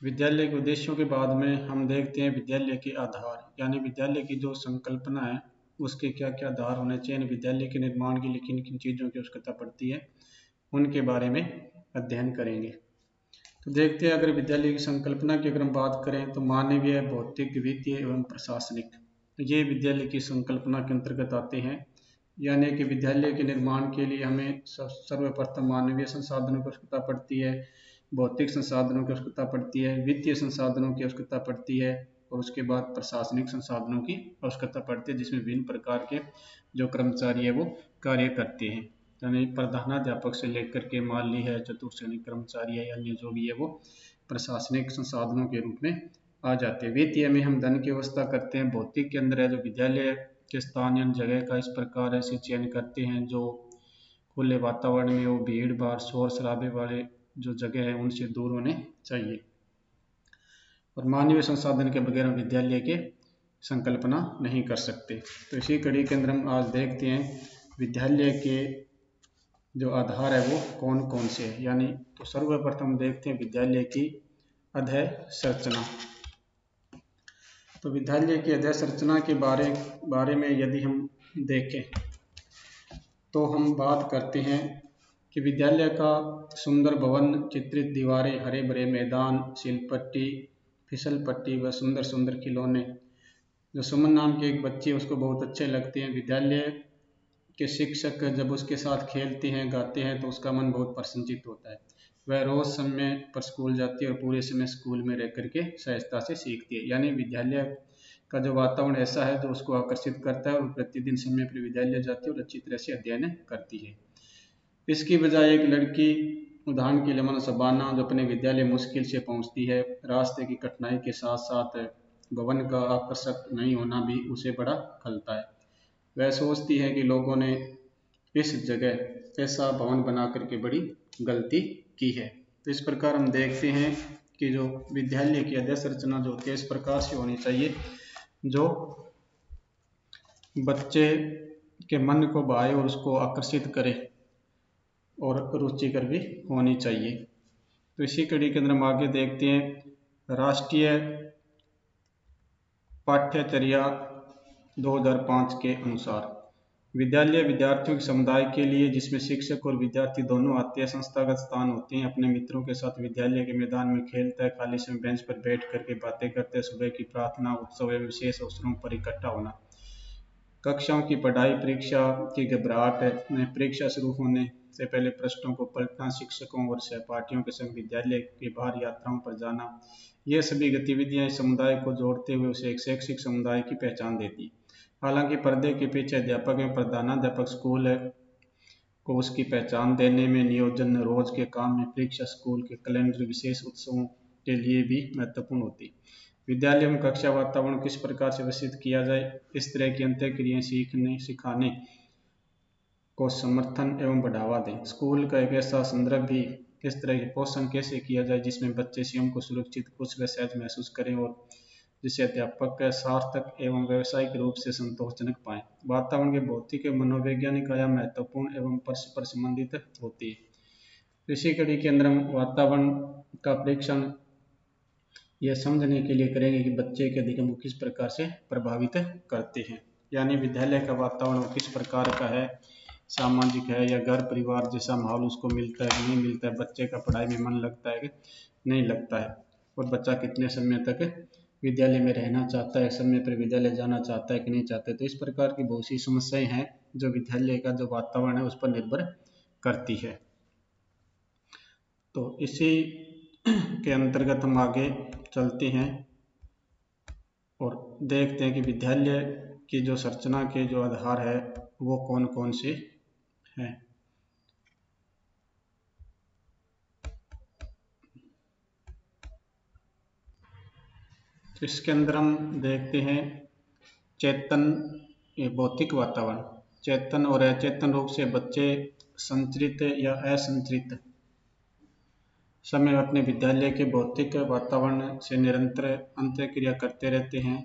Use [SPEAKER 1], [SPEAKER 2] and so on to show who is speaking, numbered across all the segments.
[SPEAKER 1] विद्यालय के उद्देश्यों के बाद में हम देखते हैं विद्यालय के आधार, यानी विद्यालय की जो संकल्पना है उसके क्या क्या आधार होने चाहिए, यानी विद्यालय के निर्माण के लिए किन किन चीज़ों की आवश्यकता पड़ती है उनके बारे में अध्ययन करेंगे। तो देखते हैं, अगर विद्यालय की संकल्पना की अगर हम बात करें तो मानवीय, भौतिक, वित्तीय एवं प्रशासनिक, तो ये विद्यालय की संकल्पना के अंतर्गत आते हैं। यानी कि विद्यालय के निर्माण के लिए हमें सर्वप्रथम मानवीय संसाधनों की आवश्यकता पड़ती है, भौतिक संसाधनों की आवश्यकता पड़ती है, वित्तीय संसाधनों की आवश्यकता पड़ती है और उसके बाद प्रशासनिक संसाधनों की आवश्यकता पड़ती है, जिसमें विभिन्न प्रकार के जो कर्मचारी है वो कार्य करते हैं। यानी प्रधानाध्यापक से लेकर के माली है, चतुर्थ श्रेणी कर्मचारी है, अन्य जो भी है वो प्रशासनिक संसाधनों के रूप में आ जाते हैं। वित्तीय में हम धन की व्यवस्था करते हैं। भौतिक के अंदर है जो विद्यालय के स्थान या जगह का इस प्रकार से चयन करते हैं जो खुले वातावरण में हो, भीड़ भाड़ शोर शराबे वाले जो जगह है उनसे दूर होने चाहिए। और मानवीय संसाधन के बगैर हम विद्यालय के संकल्पना नहीं कर सकते। तो इसी कड़ी के अंदर हम आज देखते हैं विद्यालय के जो आधार है वो कौन कौन से है। यानी तो सर्वप्रथम देखते हैं विद्यालय की अध्यय संरचना। तो विद्यालय की अध्यय संरचना के बारे में यदि हम देखें तो हम बात करते हैं कि विद्यालय का सुंदर भवन, चित्रित दीवारें, हरे भरे मैदान, शिल्पपट्टी, फिसल पट्टी व सुंदर सुंदर खिलौने। जो सुमन नाम के एक बच्चे उसको बहुत अच्छे लगते हैं। विद्यालय के शिक्षक जब उसके साथ खेलते हैं, गाते हैं तो उसका मन बहुत प्रसन्नचित होता है। वह रोज समय पर स्कूल जाती है और पूरे समय स्कूल में रह करके सहजता से सीखती है। यानी विद्यालय का जो वातावरण ऐसा है जो उसको आकर्षित करता है और प्रतिदिन समय पर विद्यालय जाती है और अच्छी तरह से अध्ययन करती है। इसकी बजाय एक लड़की, उदाहरण के लिए मानो शबाना, जो अपने विद्यालय मुश्किल से पहुंचती है, रास्ते की कठिनाई के साथ साथ भवन का आकर्षक नहीं होना भी उसे बड़ा खलता है। वह सोचती है कि लोगों ने इस जगह ऐसा भवन बना करके बड़ी गलती की है। तो इस प्रकार हम देखते हैं कि जो विद्यालय की अध्यय संरचना जो होती है इस प्रकार से होनी चाहिए जो बच्चे के मन को भाए और उसको आकर्षित करे और रुचिकर भी होनी चाहिए। तो इसी कड़ी के अंदर हम आगे देखते हैं राष्ट्रीय पाठ्यचर्या 2005 के अनुसार विद्यालय विद्यार्थियों के समुदाय के लिए, जिसमें शिक्षक और विद्यार्थी दोनों आते हैं, संस्थागत स्थान होते हैं। अपने मित्रों के साथ विद्यालय के मैदान में खेलता है, खाली समय बेंच पर बैठ करके बातें करते हैं, सुबह की प्रार्थना, उत्सव एवं विशेष अवसरों पर इकट्ठा होना, कक्षाओं की पढ़ाई, परीक्षा की घबराहट में परीक्षा शुरू होने से पहले पृष्ठों को पलटना, शिक्षकों और सहपाठियों के संग विद्यालय के बाहर यात्राओं पर जाना, ये सभी गतिविधियां इस समुदाय को जोड़ते हुए उसे एक शैक्षिक समुदाय की पहचान देती। हालांकि पर्दे के पीछे अध्यापक एवं प्रधानाध्यापक स्कूल को उसकी पहचान देने में नियोजन, रोज के काम में परीक्षा, स्कूल के कैलेंडर, विशेष उत्सवों के लिए भी महत्वपूर्ण होती। विद्यालय में कक्षा वातावरण किस प्रकार से विकसित किया जाए, इस तरह की अंतःक्रियाएं सीखने सिखाने को समर्थन एवं बढ़ावा दें। स्कूल का एक ऐसा संदर्भ भी, इस तरह के पोषण कैसे किया जाए जिसमें बच्चे स्वयं को सुरक्षित, खुश व सहज महसूस करें और जिसे अध्यापक का सार्थक एवं व्यावसायिक रूप से संतोषजनक पाएं। वातावरण के भौतिक एवं मनोवैज्ञानिक आयाम महत्वपूर्ण एवं परस्पर संबंधित होती है। इसी कड़ी के अंदर हम वातावरण का परीक्षण यह समझने के लिए करेंगे कि बच्चे के अधिगम को किस प्रकार से प्रभावित करते हैं। यानी विद्यालय का वातावरण किस प्रकार का है, सामाजिक है या घर परिवार जैसा माहौल उसको मिलता है कि नहीं मिलता है, बच्चे का पढ़ाई में मन लगता है कि नहीं लगता है, और बच्चा कितने समय तक विद्यालय में रहना चाहता है, समय पर विद्यालय जाना चाहता है कि नहीं चाहता है। तो इस प्रकार की बहुत सी समस्याएं हैं जो विद्यालय का जो वातावरण है उस पर निर्भर करती है। तो इसी के अंतर्गत हम आगे चलते हैं और देखते हैं कि विद्यालय की जो संरचना के जो आधार है वो कौन कौन से हैं। तो इसके अंदर हम देखते हैं चेतन भौतिक वातावरण। चेतन और अचेतन रूप से बच्चे संचरित या असंचरित समय अपने विद्यालय के भौतिक वातावरण से निरंतर अंतःक्रिया करते रहते हैं।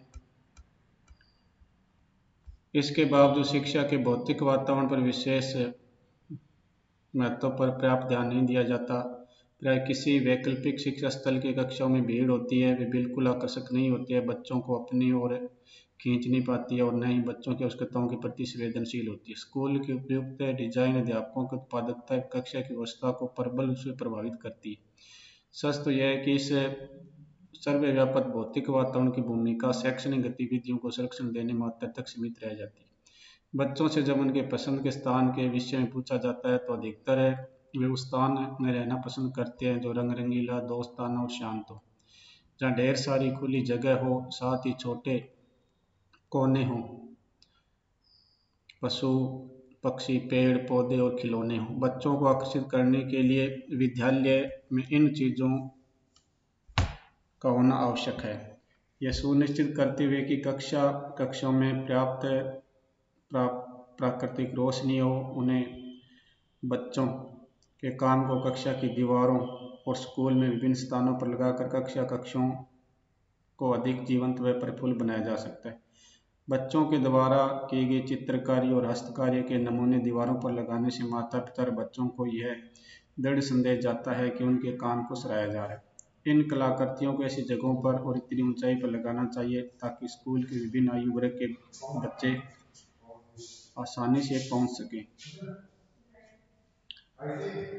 [SPEAKER 1] इसके बावजूद शिक्षा के भौतिक वातावरण पर विशेष महत्व पर पर्याप्त ध्यान नहीं दिया जाता। प्राय किसी वैकल्पिक शिक्षा स्थल की कक्षाओं में भीड़ होती है, वे बिल्कुल आकर्षक नहीं होती है, बच्चों को अपनी ओर खींच नहीं पाती है और न ही बच्चों की आवश्यकताओं के प्रति संवेदनशील होती है। स्कूल की उपयुक्त डिजाइन अध्यापकों की उत्पादकता कक्षा की व्यवस्था को प्रबल रूप से प्रभावित करती है। सच तो यह है कि इस सर्वव्यापक भौतिक वातावरण की भूमिका शैक्षणिक गतिविधियों को संरक्षण देने मात्र तक सीमित रह जाती है। बच्चों से जब उनके पसंद के स्थान के विषय में पूछा जाता है तो अधिकतर वे उस स्थान में रहना पसंद करते हैं जो रंग रंगीला, दोस्ताना और शांत हो, जहाँ ढेर सारी खुली जगह हो, साथ ही छोटे कोने हों, पशु पक्षी, पेड़ पौधे और खिलौने हों। बच्चों को आकर्षित करने के लिए विद्यालय में इन चीज़ों का होना आवश्यक है। यह सुनिश्चित करते हुए कि कक्षाओं में पर्याप्त प्राकृतिक रोशनी हो, उन्हें बच्चों के काम को कक्षा की दीवारों और स्कूल में विभिन्न स्थानों पर लगाकर कक्षाओं को अधिक जीवंत व प्रफुल्ल बनाया जा सकता है। बच्चों के द्वारा की गई चित्रकारी और हस्तकार्य के नमूने दीवारों पर लगाने से माता पिता और बच्चों को यह दृढ़ संदेश जाता है कि उनके काम को सराहा जा रहा है। इन कलाकृतियों को ऐसी जगहों पर और इतनी ऊंचाई पर लगाना चाहिए ताकि स्कूल के विभिन्न आयु वर्ग के बच्चे आसानी से पहुंच सकें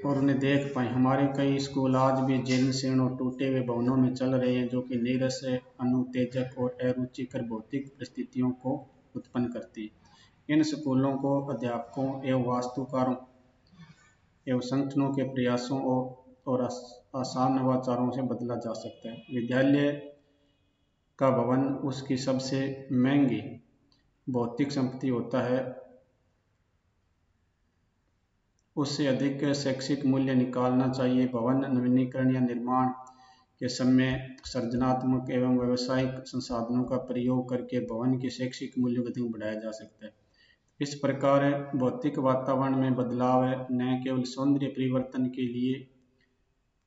[SPEAKER 1] और उन्हें देख पाएं। हमारे कई स्कूल आज भी जीर्ण शीर्ण और टूटे हुए भवनों में चल रहे हैं, जो कि नीरस, अनुत्तेजक और अरुचिकर भौतिक परिस्थितियों को उत्पन्न करती हैं। इन स्कूलों को अध्यापकों एवं वास्तुकारों एवं संगठनों के प्रयासों और आसान नवाचारों से बदला जा सकता है। विद्यालय का भवन उसकी सबसे महंगी भौतिक संपत्ति होता है, उससे अधिक शैक्षिक मूल्य निकालना चाहिए। भवन नवीनीकरण या निर्माण के समय सृजनात्मक एवं व्यावसायिक संसाधनों का प्रयोग करके भवन के शैक्षिक मूल्य को अधिक बढ़ाया जा सकता है। इस प्रकार भौतिक वातावरण में बदलाव न केवल सौंदर्य परिवर्तन के लिए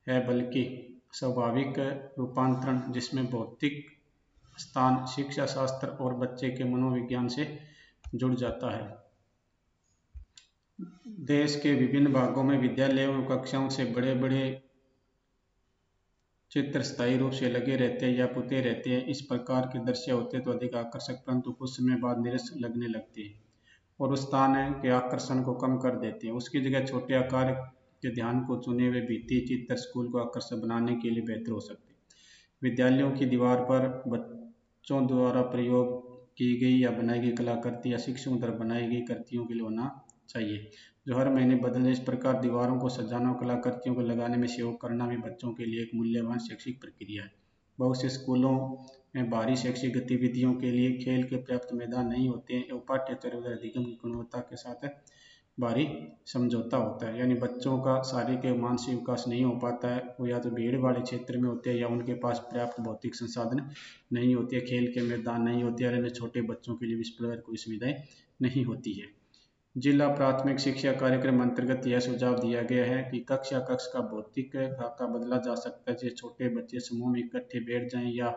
[SPEAKER 1] है, बल्कि स्वाभाविक रूपांतरण जिसमें भौतिक स्थान शिक्षा शास्त्र और बच्चे के मनोविज्ञान से जुड़ जाता है। देश के विभिन्न भागों में विद्यालयों और कक्षाओं से बड़े बड़े चित्र स्थायी रूप से लगे रहते हैं या पुते रहते हैं। इस प्रकार के दृश्य होते तो अधिक आकर्षक, परंतु कुछ समय बाद निरस लगने लगते हैं और उस स्थान के आकर्षण को कम कर देते हैं। उसकी जगह छोटे आकार के ध्यान को चुने हुए भित्ति चित्र स्कूल को आकर्षक बनाने के लिए बेहतर हो सकते हैं। विद्यालयों की दीवार पर बच्चों द्वारा प्रयोग की गई या बनाई गई कलाकृति या शिक्षकों द्वारा बनाई गई कृतियों के लिए होना चाहिए, जो हर महीने बदले। इस प्रकार दीवारों को सजाना और कलाकृतियों को लगाने में सहयोग करना भी बच्चों के लिए एक मूल्यवान शैक्षिक प्रक्रिया है। बहुत से स्कूलों में बाहरी शैक्षिक गतिविधियों के लिए खेल के पर्याप्त मैदान नहीं होते हैं एवं पाठ्येतर व अधिगम की गुणवत्ता के साथ बाहरी समझौता होता है, यानी बच्चों का शारीरिक एवं मानसिक विकास नहीं हो पाता है। वो या तो भीड़ वाले क्षेत्र में होते हैं या उनके पास पर्याप्त भौतिक संसाधन नहीं होते, खेल के मैदान नहीं होते और अन्य छोटे बच्चों के लिए इस प्रकार कोई सुविधाएं नहीं होती है। जिला प्राथमिक शिक्षा कार्यक्रम अंतर्गत यह सुझाव दिया गया है कि कक्ष का भौतिक खाका बदला जा सकता है, जैसे छोटे बच्चे समूह में इकट्ठे बैठ जाएं या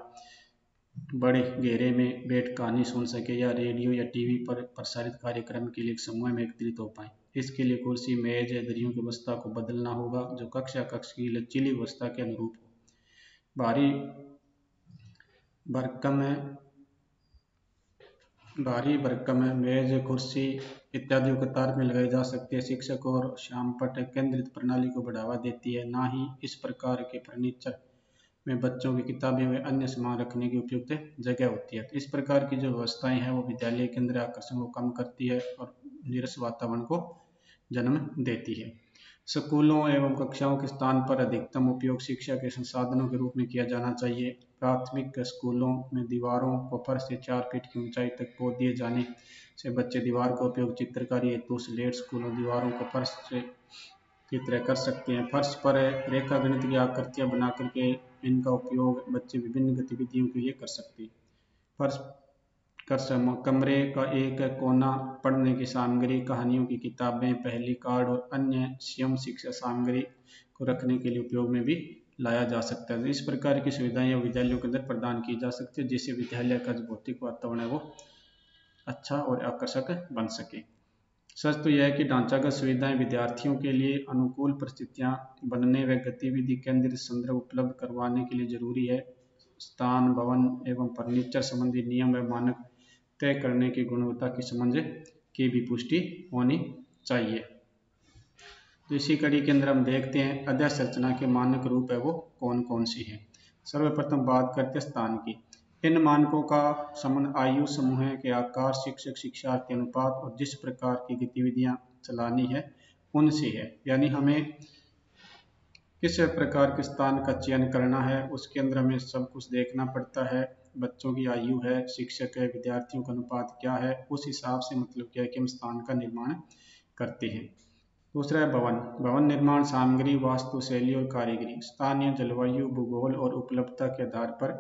[SPEAKER 1] बड़े घेरे में बैठ कहानी सुन सके या रेडियो या टीवी पर प्रसारित कार्यक्रम के लिए एक समूह में एकत्रित हो पाए। इसके लिए कुर्सी, मेज या दरियों की व्यवस्था को बदलना होगा जो कक्ष की लचीली व्यवस्था के अनुरूप हो। भारी भरकम मेज, कुर्सी इत्यादि कतार में लगाई जा सकती है। शिक्षक और श्यामपट्ट केंद्रित प्रणाली को बढ़ावा देती है, ना ही इस प्रकार के फर्नीचर में बच्चों की किताबें व अन्य सामान रखने की उपयुक्त जगह होती है। तो इस प्रकार की जो व्यवस्थाएं हैं वो विद्यालय के अंदर आकर्षण को कम करती है और नीरस वातावरण को जन्म देती है। स्कूलों एवं कक्षाओं के स्थान पर अधिकतम उपयोग शिक्षा के संसाधनों के रूप में किया जाना चाहिए। प्राथमिक स्कूलों में दीवारों को फर्श से 4 फीट की ऊंचाई तक पोत दिए जाने से बच्चे दीवार का उपयोग चित्रकारी हेतु स्लेट स्कूलों दीवारों को फर्श से चित्र कर सकते हैं। फर्श पर रेखा गणित की आकृतियां बना करके इनका उपयोग बच्चे विभिन्न गतिविधियों के लिए कर सकते हैं। फर्श कमरे का एक कोना पढ़ने की सामग्री, कहानियों की किताबें, पहेली कार्ड और अन्य स्वयं शिक्षा सामग्री को रखने के लिए उपयोग में भी लाया जा सकता है। इस प्रकार की सुविधाएं विद्यालयों के अंदर प्रदान की जा सकती है, जिससे विद्यालय का जो भौतिक वातावरण है वो अच्छा और आकर्षक बन सके। सच तो यह है कि ढांचागत सुविधाएं विद्यार्थियों के लिए अनुकूल परिस्थितियां बनने व गतिविधि केंद्रित संदर्भ उपलब्ध करवाने के लिए जरूरी है। स्थान, भवन एवं फर्नीचर संबंधी नियम व मानक तय करने की गुणवत्ता की समझ की भी पुष्टि होनी चाहिए। तो इसी कड़ी के अंदर हम देखते हैं अध्ययन संरचना के मानक रूप है वो कौन कौन सी है। सर्वप्रथम बात करते हैं स्थान की। इन मानकों का संबंध आयु समूह के आकार, शिक्षक शिक्षार्थी अनुपात और जिस प्रकार की गतिविधियां चलानी है उनसे है। यानी हमें किस प्रकार के स्थान का चयन करना है उसके अंदर हमें सब कुछ देखना पड़ता है। बच्चों की आयु है, शिक्षक है, विद्यार्थियों का अनुपात क्या है, उस हिसाब से मतलब क्या है कि हम स्थान का निर्माण करते हैं। दूसरा है भवन। भवन निर्माण सामग्री, वास्तुशैली और कारीगरी स्थानीय जलवायु, भूगोल और उपलब्धता के आधार पर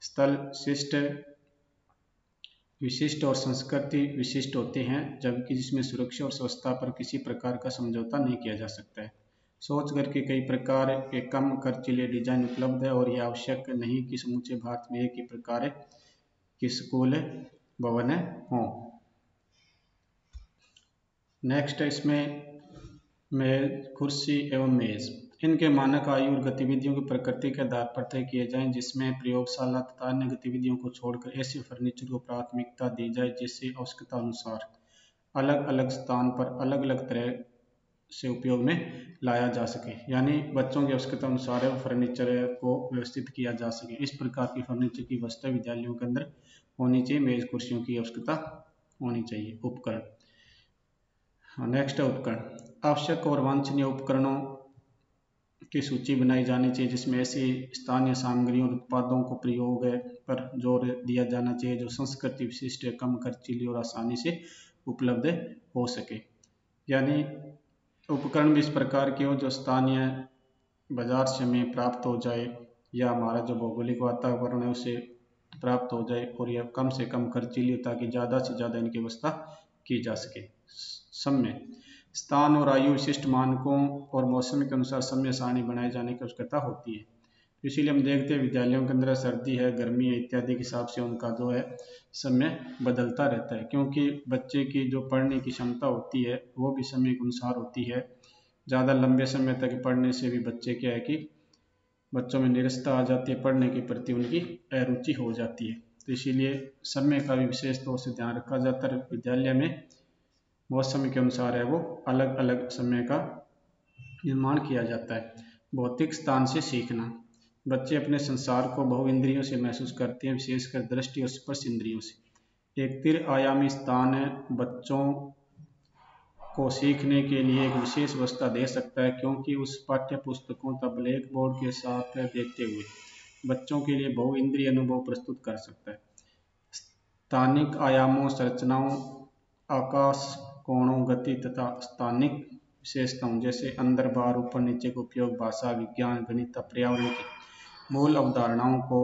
[SPEAKER 1] स्थल विशिष्ट और संस्कृति विशिष्ट होते हैं, जबकि जिसमें सुरक्षा और स्वच्छता पर किसी प्रकार का समझौता नहीं किया जा सकता है। सोच घर के कई प्रकार के कम खर्चीले डिजाइन उपलब्ध है और यह आवश्यक नहीं कि समूचे भारत में एक ही प्रकार के स्कूल भवन हों। नेक्स्ट है इसमें मेज, कुर्सी एवं मेज। इनके मानक आयु और गतिविधियों की प्रकृति के आधार पर तय किए जाएं, जिसमें प्रयोगशाला तथा अन्य गतिविधियों को छोड़कर ऐसे फर्नीचर को प्राथमिकता दी जाए जिससे आवश्यकता अनुसार अलग अलग स्थान पर अलग अलग तरह से उपयोग में लाया जा सके। यानी बच्चों की आवश्यकता अनुसार है फर्नीचर को व्यवस्थित किया जा सके। इस प्रकार की फर्नीचर की व्यवस्था विद्यालयों के अंदर होनी चाहिए। मेज कुर्सियों की आवश्यकता होनी चाहिए। उपकरण। नेक्स्ट है उपकरण। आवश्यक और वांछनीय उपकरणों की सूची बनाई जानी चाहिए, जिसमें ऐसी स्थानीय सामग्रियों और उत्पादों को प्रयोग पर जोर दिया जाना चाहिए जो संस्कृति विशिष्ट, कम खर्चीली और आसानी से उपलब्ध हो सके। यानी उपकरण भी इस प्रकार के हो जो स्थानीय बाजार से हमें प्राप्त हो जाए या हमारा जो भौगोलिक वातावरण है उसे प्राप्त हो जाए और यह कम से कम खर्चीली हो ताकि ज़्यादा से ज़्यादा इनकी व्यवस्था की जा सके। समय, स्थान और आयु विशिष्ट मानकों और मौसम के अनुसार समय सारणी बनाए जाने की आवश्यकता होती है। इसीलिए हम देखते हैं विद्यालयों के अंदर सर्दी है, गर्मी है इत्यादि के हिसाब से उनका जो है समय बदलता रहता है, क्योंकि बच्चे की जो पढ़ने की क्षमता होती है वो भी समय के अनुसार होती है। ज़्यादा लंबे समय तक पढ़ने से भी बच्चे क्या है कि बच्चों में निरस्ता आ जाती है, पढ़ने के प्रति उनकी अरुचि हो जाती है। तो इसीलिए समय का भी विशेष तौर से ध्यान रखा जाता है। विद्यालय में मौसम के अनुसार है वो अलग अलग समय का निर्माण किया जाता है। भौतिक स्थान से सीखना। बच्चे अपने संसार को बहु इंद्रियों से महसूस करते हैं, विशेषकर दृष्टि और स्पर्श इंद्रियों से। एक त्रि-आयामी स्थान है बच्चों को सीखने के लिए एक विशेष व्यवस्था दे सकता है, क्योंकि उस पाठ्य पुस्तकों तथा ब्लैक बोर्ड के साथ देखते हुए बच्चों के लिए बहु इंद्रिय अनुभव प्रस्तुत कर सकता है। स्थानिक आयामों, संरचनाओं, आकाश कोणों, गति तथा स्थानिक विशेषताओं जैसे अंदर बाहर ऊपर नीचे का उपयोग, भाषा, विज्ञान, गणित, पर्यावरण की मूल अवधारणाओं को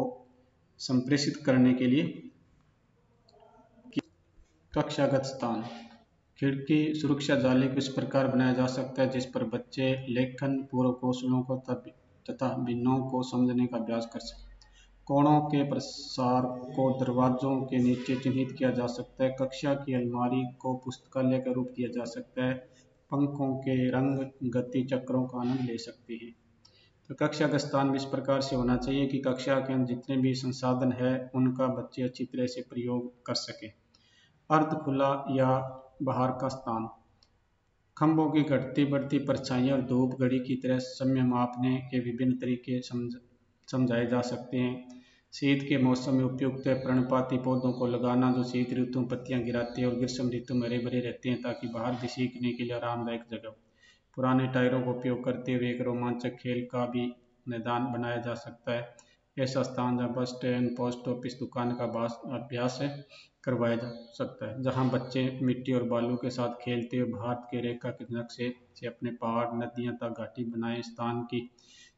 [SPEAKER 1] संप्रेषित करने के लिए कक्षागत स्थान। खिड़की सुरक्षा जाली को इस प्रकार बनाया जा सकता है जिस पर बच्चे लेखन पूर्व कौशलों को तथा भिन्नों को समझने का अभ्यास कर सकें। कोणों के प्रसार को दरवाजों के नीचे चिन्हित किया जा सकता है। कक्षा की अलमारी को पुस्तकालय का रूप दिया जा सकता है। पंखों के रंग गति चक्रों का आनंद ले सकते हैं। तो कक्षा का स्थान भी इस प्रकार से होना चाहिए कि कक्षा के अंदर जितने भी संसाधन है उनका बच्चे अच्छी तरह से प्रयोग कर सके। अर्ध खुला या बाहर का स्थान। खंभों की घटती बढ़ती परछाइयां और धूप घड़ी की तरह समय मापने के विभिन्न तरीके समझाए जा सकते हैं। शीत के मौसम में उपयुक्त पर्णपाती पौधों को लगाना जो शीत ऋतु में पत्तियां गिराते हैं और ग्रीष्म ऋतु में हरे भरे रहते हैं, ताकि बाहर भी सीखने के लिए आरामदायक जगह हो। पुराने टायरों का उपयोग करते हुए एक रोमांचक खेल का भी मैदान बनाया जा सकता है। ऐसा स्थान जहाँ बस स्टैंड, पोस्ट ऑफिस, दुकान का अभ्यास करवाया जा सकता है, जहाँ बच्चे मिट्टी और बालू के साथ खेलते हुए भारत के रेखांकित नक्शे से अपने पहाड़, नदियाँ तक घाटी बनाए। स्थान की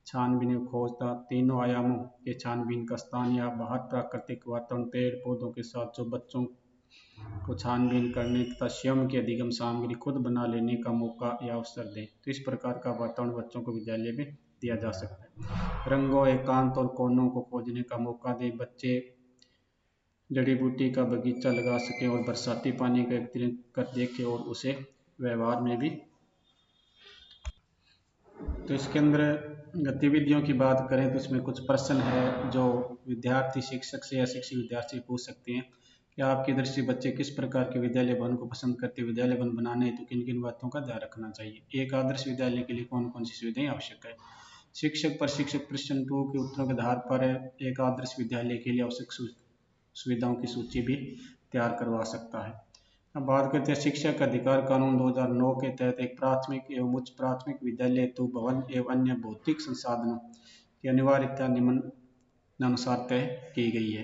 [SPEAKER 1] छानबीन खोजता तीनों आयामों के छानबीन का स्थान या बाहर प्राकृतिक वातावरण, पेड़ पौधों के साथ जो बच्चों को छानबीन करने तथा स्वयं की अधिगम सामग्री खुद बना लेने का मौका या अवसर दें। तो इस प्रकार का वातावरण बच्चों को विद्यालय में दिया जा सकता है। रंगों, एकांत और कोनों को खोजने का मौका दें। बच्चे जड़ी बूटी का बगीचा लगा सकें और बरसाती पानी का एकत्रित कर देखें और उसे व्यवहार में भी। तो इसके अंदर गतिविधियों की बात करें तो इसमें कुछ प्रश्न है जो विद्यार्थी शिक्षक से या शिक्षक विद्यार्थी पूछ सकते हैं। क्या आपकी दृष्टि बच्चे किस प्रकार के विद्यालय भवन को पसंद करते हैं? विद्यालय भवन बनाने हेतु किन किन बातों का ध्यान रखना चाहिए? एक आदर्श विद्यालय के लिए कौन कौन सी सुविधाएं आवश्यक है? शिक्षक प्रशिक्षक प्रश्न 2 के उत्तरों के आधार पर एक आदर्श विद्यालय के लिए आवश्यक सुविधाओं की सूची भी तैयार करवा सकता है। अब बात करते हैं शिक्षक अधिकार कानून 2009 के तहत एक प्राथमिक एवं उच्च प्राथमिक विद्यालय हेतु भवन एवं अन्य भौतिक संसाधनों की अनिवार्यता निम्नानुसार तय की गई है।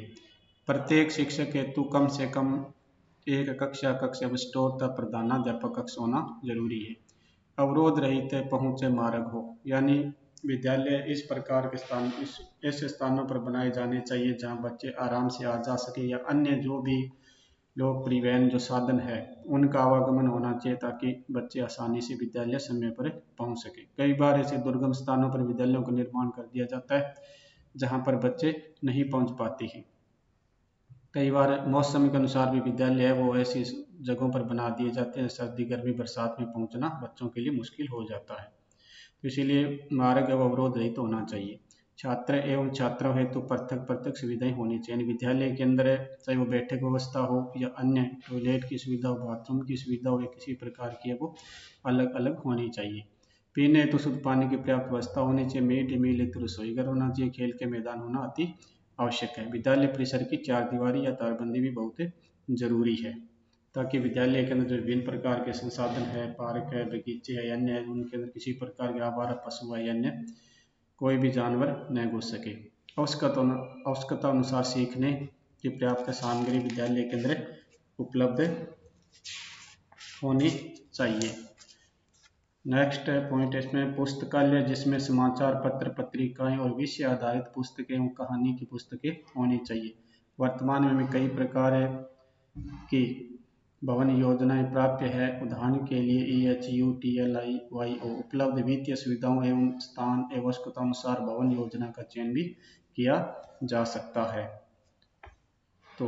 [SPEAKER 1] प्रत्येक शिक्षक हेतु कम से कम एक कक्ष एवं स्टोर तथा प्रधानाध्यापक कक्ष होना जरूरी है। अवरोध रहित पहुँचे मार्ग हो, यानी विद्यालय इस प्रकार के स्थान ऐसे स्थानों पर बनाए जाने चाहिए जहाँ बच्चे आराम से आ जा सके या अन्य जो भी लोक परिवहन जो साधन है उनका आवागमन होना चाहिए ताकि बच्चे आसानी से विद्यालय समय पर पहुंच सके। कई बार ऐसे दुर्गम स्थानों पर विद्यालयों का निर्माण कर दिया जाता है जहां पर बच्चे नहीं पहुंच पाते हैं। कई बार मौसम के अनुसार भी विद्यालय है वो ऐसी जगहों पर बना दिए जाते हैं, सर्दी गर्मी बरसात में पहुंचना बच्चों के लिए मुश्किल हो जाता है। तो इसीलिए मार्ग एवं अवरोध रहित होना चाहिए। छात्र एवं छात्राओं हेतु पृथक पृथक सुविधाएं होनी चाहिए। विद्यालय के अंदर चाहे वो बैठक व्यवस्था हो या अन्य टॉयलेट की सुविधा हो, बाथरूम की सुविधा हो या किसी प्रकार की है वो अलग अलग होनी चाहिए। पीने हेतु शुद्ध पानी की पर्याप्त व्यवस्था होनी चाहिए। मिड डे मील हेतु रसोई घर होना चाहिए। खेल के मैदान होना अति आवश्यक है। विद्यालय परिसर की चारदीवारी या तारबंदी भी बहुत जरूरी है ताकि विद्यालय के अंदर जो विभिन्न प्रकार के संसाधन है, पार्क है, बगीचे है, अन्य है, उनके अंदर किसी प्रकार के आवारा पशु है या अन्य कोई भी जानवर न घुस सके। आवश्यकता अनुसार सीखने की पर्याप्त सामग्री विद्यालय के अंदर उपलब्ध होनी चाहिए। नेक्स्ट पॉइंट इसमें पुस्तकालय जिसमें समाचार पत्र पत्रिकाएं और विषय आधारित पुस्तकें एवं कहानी की पुस्तकें होनी चाहिए। वर्तमान में कई प्रकार की भवन योजनाएं प्राप्य है। उदाहरण के लिए EHUTLIYO उपलब्ध वित्तीय सुविधाओं एवं स्थान एवं आवश्यकतानुसार भवन योजना का चयन भी किया जा सकता है। तो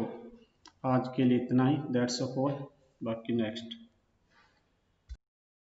[SPEAKER 1] आज के लिए इतना ही, दैट्स ऑल, बाकी नेक्स्ट।